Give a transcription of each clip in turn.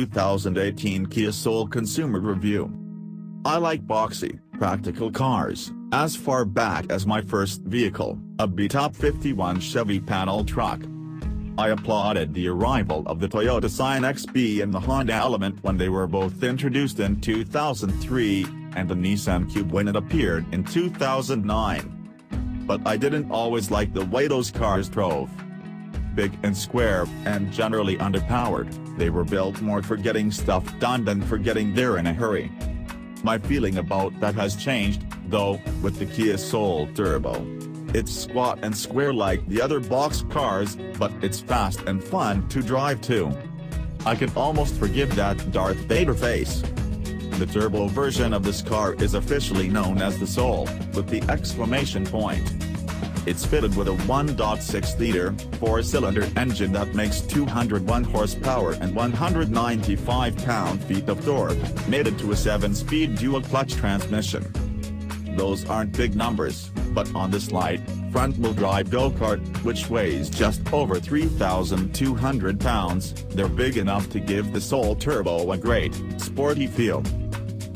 2018 Kia Soul Consumer Review. I like boxy, practical cars. As far back as my first vehicle, a beat-up '51 Chevy panel truck. I applauded the arrival of the Toyota Scion XB and the Honda Element when they were both introduced in 2003, and the Nissan Cube when it appeared in 2009. But I didn't always like the way those cars drove. Big and square, and generally underpowered, they were built more for getting stuff done than for getting there in a hurry. My feeling about that has changed, though, with the Kia Soul Turbo. It's squat and square like the other box cars, but it's fast and fun to drive too. I can almost forgive that Darth Vader face. The turbo version of this car is officially known as the Soul, with the exclamation point. It's fitted with a 1.6-liter, 4-cylinder engine that makes 201 horsepower and 195 pound-feet of torque, mated to a 7-speed dual-clutch transmission. Those aren't big numbers, but on this light, front-wheel drive go-kart, which weighs just over 3,200 pounds, they're big enough to give the Soul Turbo a great, sporty feel.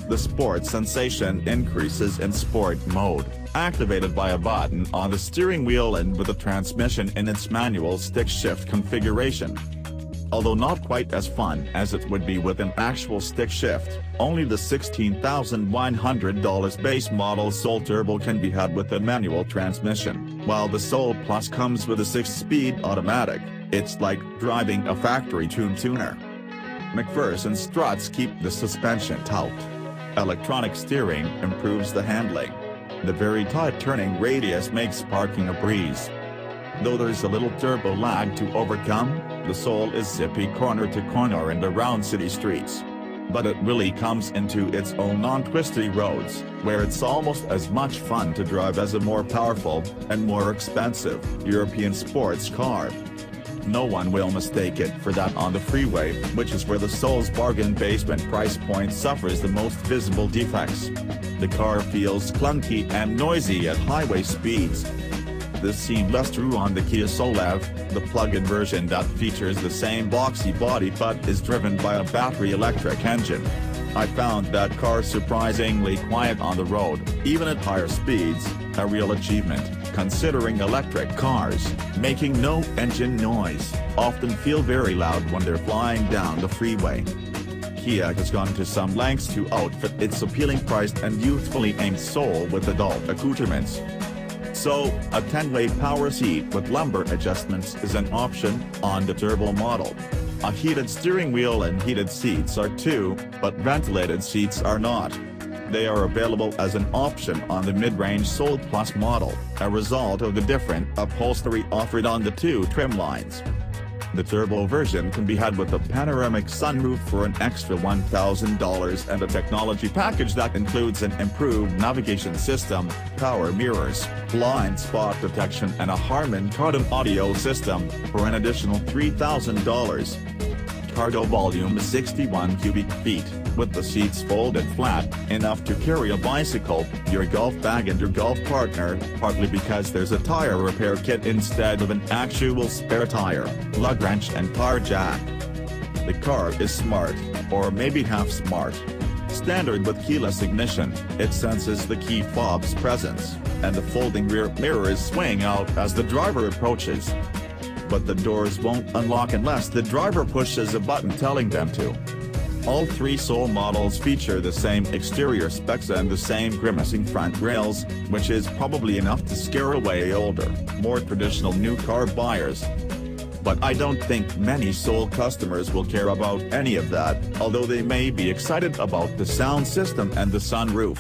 The sport sensation increases in sport mode, activated by a button on the steering wheel and with a transmission in its manual stick-shift configuration. Although not quite as fun as it would be with an actual stick shift, only the $16,100 base model Soul Turbo can be had with a manual transmission, while the Soul Plus comes with a 6-speed automatic. It's like driving a factory-tuned tuner. McPherson struts keep the suspension taut. Electronic steering improves the handling. The very tight turning radius makes parking a breeze. Though there's a little turbo lag to overcome, the Soul is zippy corner to corner and around city streets. But it really comes into its own on twisty roads, where it's almost as much fun to drive as a more powerful, and more expensive, European sports car. No one will mistake it for that on the freeway, which is where the Soul's bargain basement price point suffers the most visible defects. The car feels clunky and noisy at highway speeds. This seemed less true on the Kia Soul EV, the plug-in version that features the same boxy body but is driven by a battery electric engine. I found that car surprisingly quiet on the road, even at higher speeds, a real achievement, considering electric cars, making no engine noise, often feel very loud when they're flying down the freeway. Kia has gone to some lengths to outfit its appealing priced and youthfully aimed Soul with adult accoutrements. So, a 10-way power seat with lumbar adjustments is an option on the turbo model. A heated steering wheel and heated seats are too, but ventilated seats are not. They are available as an option on the mid-range Soul Plus model, a result of the different upholstery offered on the two trim lines. The turbo version can be had with a panoramic sunroof for an extra $1,000 and a technology package that includes an improved navigation system, power mirrors, blind spot detection and a Harman Kardon audio system, for an additional $3,000. Cargo volume is 61 cubic feet, with the seats folded flat, enough to carry a bicycle, your golf bag and your golf partner, partly because there's a tire repair kit instead of an actual spare tire, lug wrench and tire jack. The car is smart, or maybe half smart. Standard with keyless ignition, it senses the key fob's presence, and the folding rear mirrors swing out as the driver approaches. But the doors won't unlock unless the driver pushes a button telling them to. All three Soul models feature the same exterior specs and the same grimacing front rails, which is probably enough to scare away older, more traditional new car buyers. But I don't think many Soul customers will care about any of that, although they may be excited about the sound system and the sunroof.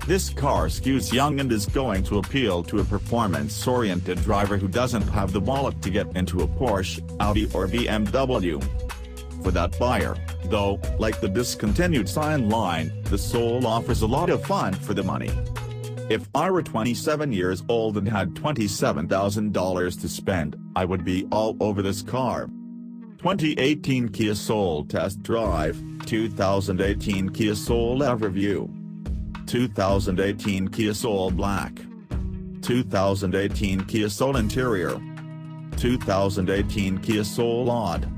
This car skews young and is going to appeal to a performance-oriented driver who doesn't have the wallet to get into a Porsche, Audi or BMW. For that buyer, though, like the discontinued Scion line, the Soul offers a lot of fun for the money. If I were 27 years old and had $27,000 to spend, I would be all over this car. 2018 Kia Soul Test Drive, 2018 Kia Soul EV Review. 2018 Kia Soul Black. 2018 Kia Soul Interior. 2018 Kia Soul Odd.